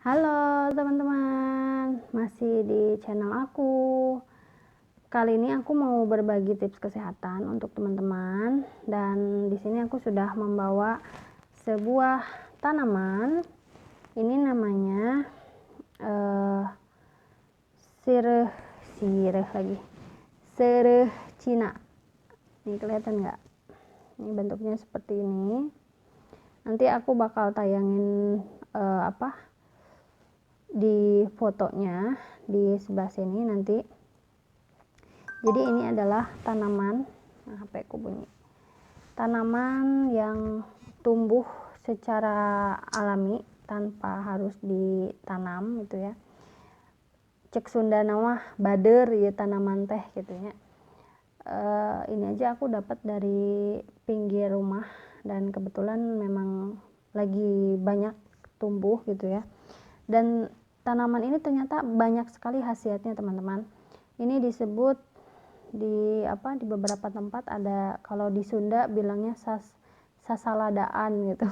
Halo teman-teman, masih di channel aku. Kali ini aku mau berbagi tips kesehatan untuk teman-teman, dan di sini aku sudah membawa sebuah tanaman. Ini namanya sirih Cina. Ini kelihatan nggak? Ini bentuknya seperti ini. Nanti aku bakal tayangin di fotonya di sebelah sini nanti. Jadi ini adalah tanaman, HP ku bunyi. Tanaman yang tumbuh secara alami tanpa harus ditanam gitu ya. Cek Sunda nama bader ya tanaman teh gitu ya. Ini aja aku dapat dari pinggir rumah dan kebetulan memang lagi banyak tumbuh gitu ya. Dan tanaman ini ternyata banyak sekali khasiatnya teman-teman. Ini disebut di beberapa tempat ada, kalau di Sunda bilangnya sasaladaan gitu.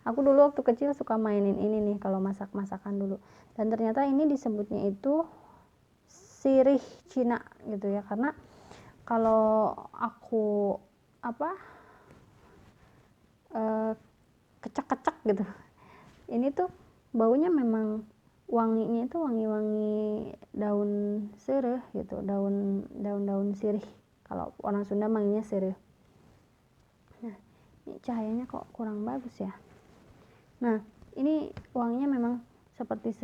Aku dulu waktu kecil suka mainin ini nih kalau masak-masakan dulu. Dan ternyata ini disebutnya itu sirih Cina gitu ya, karena kalau aku kecak-kecak gitu. Ini tuh baunya memang wanginya itu wangi-wangi daun sirih gitu, daun sirih. Kalau orang Sunda manggilnya sirih. Nah, ini cahayanya kok kurang bagus ya. Nah, ini wanginya memang seperti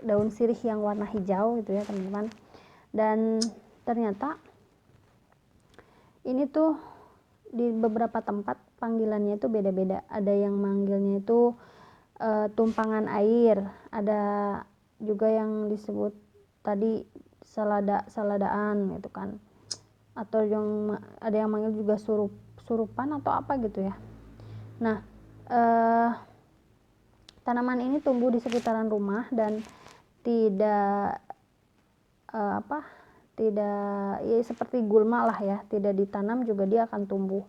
daun sirih yang warna hijau gitu ya teman-teman. Dan ternyata ini tuh di beberapa tempat panggilannya itu beda-beda. Ada yang manggilnya itu tumpangan air, ada juga yang disebut tadi saladaan gitu kan, atau yang ada yang manggil juga surupan atau apa gitu ya. Nah, tanaman ini tumbuh di sekitaran rumah dan tidak tidak ya seperti gulma lah ya, tidak ditanam juga dia akan tumbuh.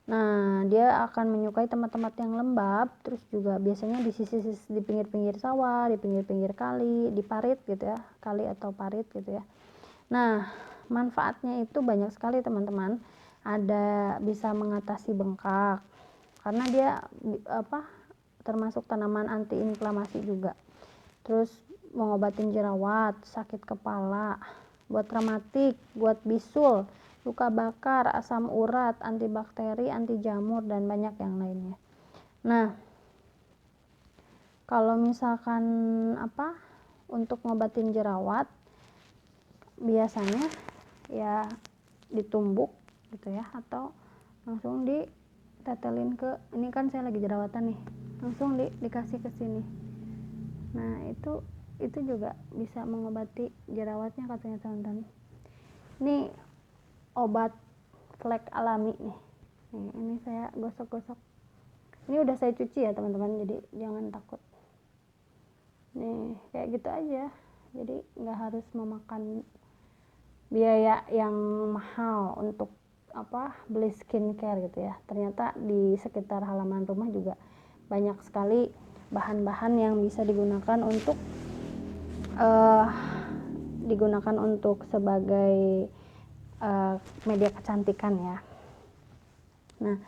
Nah, dia akan menyukai tempat-tempat yang lembab, terus juga biasanya di di pinggir-pinggir sawah, di pinggir-pinggir kali, di parit gitu ya, kali atau parit gitu ya. Nah, manfaatnya itu banyak sekali teman-teman. Ada bisa mengatasi bengkak, karena dia termasuk tanaman anti inflamasi juga. Terus mengobatin jerawat, sakit kepala, buat rematik, buat bisul, luka bakar, asam urat, antibakteri, anti jamur, dan banyak yang lainnya. Nah, kalau misalkan untuk ngobatin jerawat, biasanya ya ditumbuk gitu ya, atau langsung ditetelin ke, ini kan saya lagi jerawatan nih, langsung dikasih ke sini. Nah, itu juga bisa mengobati jerawatnya katanya teman-teman. Ini obat flek alami nih. Ini saya gosok-gosok. Ini udah saya cuci ya teman-teman, jadi jangan takut. Nih kayak gitu aja. Jadi nggak harus memakan biaya yang mahal untuk beli skincare gitu ya. Ternyata di sekitar halaman rumah juga banyak sekali bahan-bahan yang bisa digunakan untuk sebagai media kecantikan ya. Nah,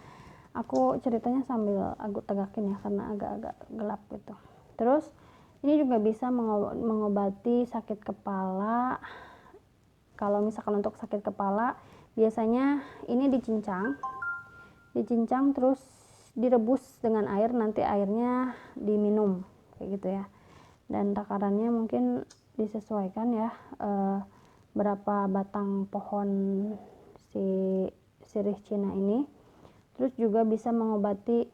aku ceritanya sambil aku tegakin ya karena agak-agak gelap gitu. Terus ini juga bisa mengobati sakit kepala. Kalau misalkan untuk sakit kepala, biasanya ini dicincang terus direbus dengan air, nanti airnya diminum kayak gitu ya. Dan takarannya mungkin disesuaikan ya, berapa batang pohon si sirih Cina ini. Terus juga bisa mengobati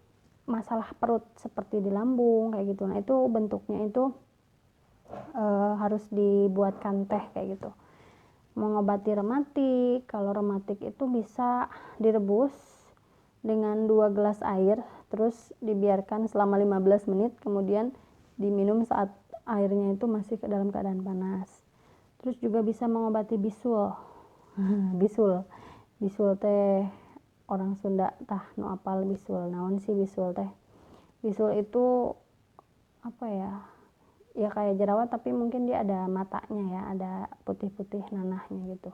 masalah perut seperti di lambung kayak gitu. Nah, itu bentuknya itu harus dibuatkan teh kayak gitu. Mengobati rematik, kalau rematik itu bisa direbus dengan 2 gelas air, terus dibiarkan selama 15 menit, kemudian diminum saat airnya itu masih ke dalam keadaan panas. Terus juga bisa mengobati bisul. bisul teh orang Sunda tah nu apal bisul, naon sih bisul teh. Bisul itu apa ya, ya kayak jerawat tapi mungkin dia ada matanya ya, ada putih-putih nanahnya gitu.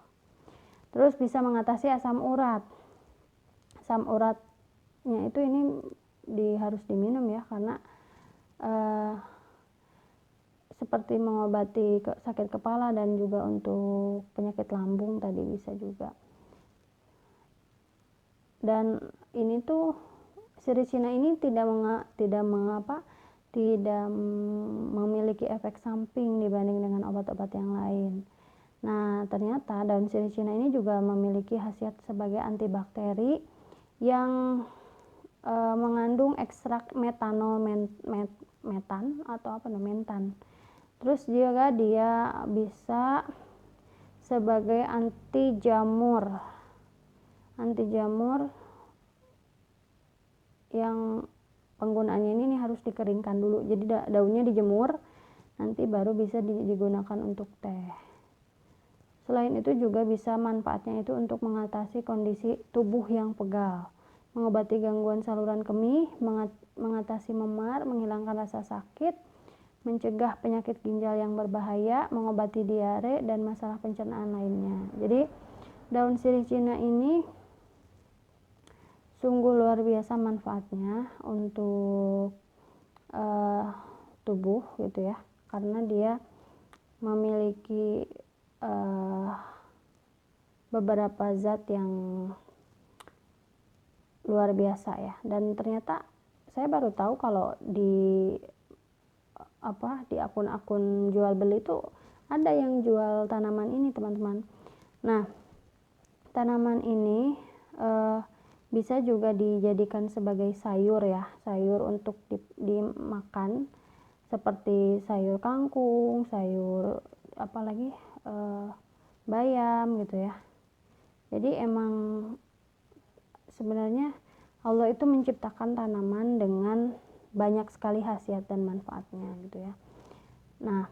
Terus bisa mengatasi asam urat. Asam uratnya itu ini harus diminum ya, karena seperti mengobati sakit kepala dan juga untuk penyakit lambung tadi bisa juga. Dan ini tuh sirih Cina ini tidak memiliki efek samping dibanding dengan obat-obat yang lain. Nah, ternyata daun sirih Cina ini juga memiliki khasiat sebagai antibakteri yang mengandung ekstrak metanol metan atau apa namanya mentan. Terus juga dia bisa sebagai anti jamur yang penggunaannya ini harus dikeringkan dulu. Jadi daunnya dijemur, nanti baru bisa digunakan untuk teh. Selain itu juga bisa manfaatnya itu untuk mengatasi kondisi tubuh yang pegal, mengobati gangguan saluran kemih, mengatasi memar, menghilangkan rasa sakit, mencegah penyakit ginjal yang berbahaya, mengobati diare dan masalah pencernaan lainnya. Jadi daun sirih Cina ini sungguh luar biasa manfaatnya untuk tubuh gitu ya, karena dia memiliki beberapa zat yang luar biasa ya. Dan ternyata saya baru tahu kalau di akun-akun jual beli itu ada yang jual tanaman ini, teman-teman. Nah, tanaman ini bisa juga dijadikan sebagai sayur ya, sayur untuk dimakan seperti sayur kangkung, sayur apalagi bayam gitu ya. Jadi emang sebenarnya Allah itu menciptakan tanaman dengan banyak sekali khasiat dan manfaatnya gitu ya. Nah,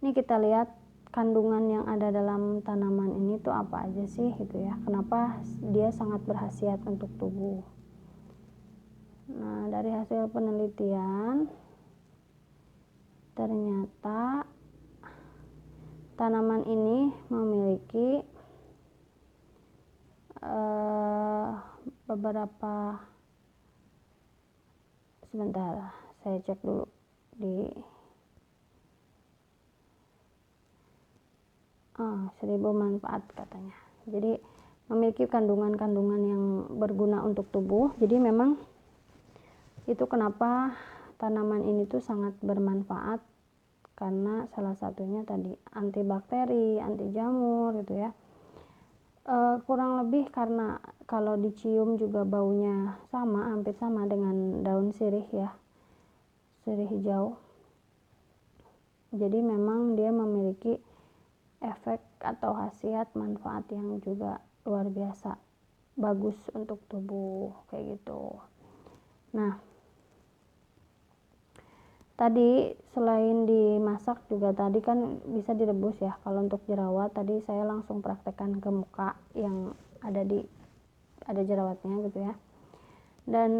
ini kita lihat kandungan yang ada dalam tanaman ini tuh apa aja sih gitu ya, kenapa dia sangat berkhasiat untuk tubuh. Nah, dari hasil penelitian ternyata tanaman ini memiliki beberapa, sebentar saya cek dulu di 1000 manfaat katanya. Jadi memiliki kandungan-kandungan yang berguna untuk tubuh. Jadi memang itu kenapa tanaman ini tuh sangat bermanfaat, karena salah satunya tadi antibakteri, anti jamur gitu ya. Kurang lebih karena kalau dicium juga baunya hampir sama dengan daun sirih ya, sirih hijau. Jadi memang dia memiliki efek atau khasiat manfaat yang juga luar biasa bagus untuk tubuh kayak gitu. Nah, tadi selain dimasak juga tadi kan bisa direbus ya. Kalau untuk jerawat tadi saya langsung praktekkan ke muka yang ada jerawatnya gitu ya. Dan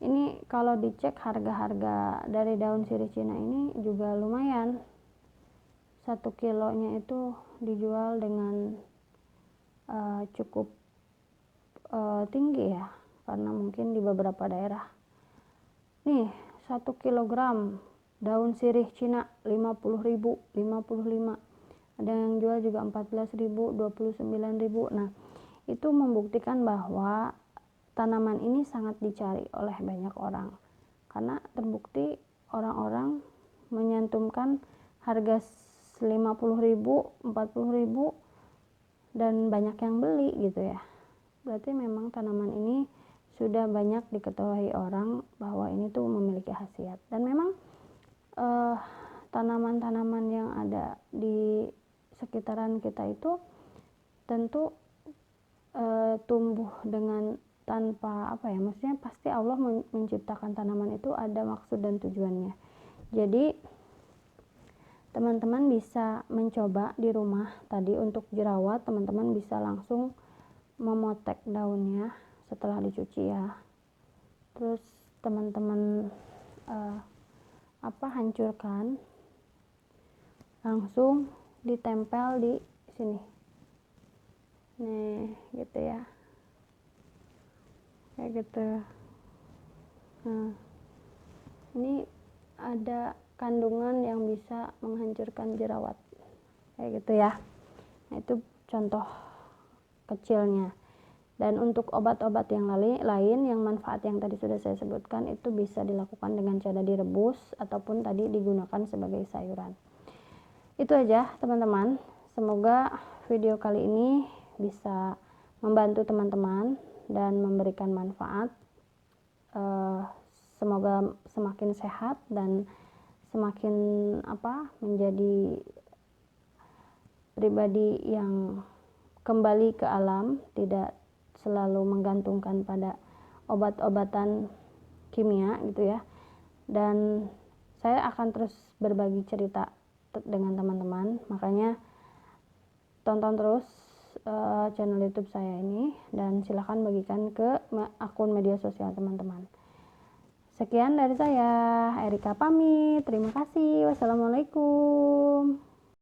ini kalau dicek harga-harga dari daun sirih Cina ini juga lumayan. 1 kilonya itu dijual dengan cukup tinggi ya, karena mungkin di beberapa daerah nih 1 kilogram daun sirih Cina 50.000, 55, ada yang jual juga 14.000, 29.000. Nah, itu membuktikan bahwa tanaman ini sangat dicari oleh banyak orang, karena terbukti orang-orang menyantumkan harga 50.000, 40.000 dan banyak yang beli gitu ya. Berarti memang tanaman ini sudah banyak diketahui orang bahwa ini tuh memiliki khasiat. Dan memang tanaman-tanaman yang ada di sekitaran kita itu tentu tumbuh dengan tanpa maksudnya pasti Allah menciptakan tanaman itu ada maksud dan tujuannya. Jadi teman-teman bisa mencoba di rumah tadi untuk jerawat, teman-teman bisa langsung memotek daunnya setelah dicuci ya. terus teman-teman hancurkan, langsung ditempel di sini nih gitu ya, kayak gitu. Nah, ini ada kandungan yang bisa menghancurkan jerawat kayak gitu ya. Nah, itu contoh kecilnya. Dan untuk obat-obat yang lain yang manfaat yang tadi sudah saya sebutkan itu bisa dilakukan dengan cara direbus ataupun tadi digunakan sebagai sayuran. Itu aja teman-teman, semoga video kali ini bisa membantu teman-teman dan memberikan manfaat. Semoga semakin sehat dan semakin menjadi pribadi yang kembali ke alam, tidak selalu menggantungkan pada obat-obatan kimia gitu ya. Dan saya akan terus berbagi cerita dengan teman-teman, makanya tonton terus channel YouTube saya ini dan silahkan bagikan ke akun media sosial teman-teman. Sekian dari saya, Erika pamit. Terima kasih. Wassalamualaikum.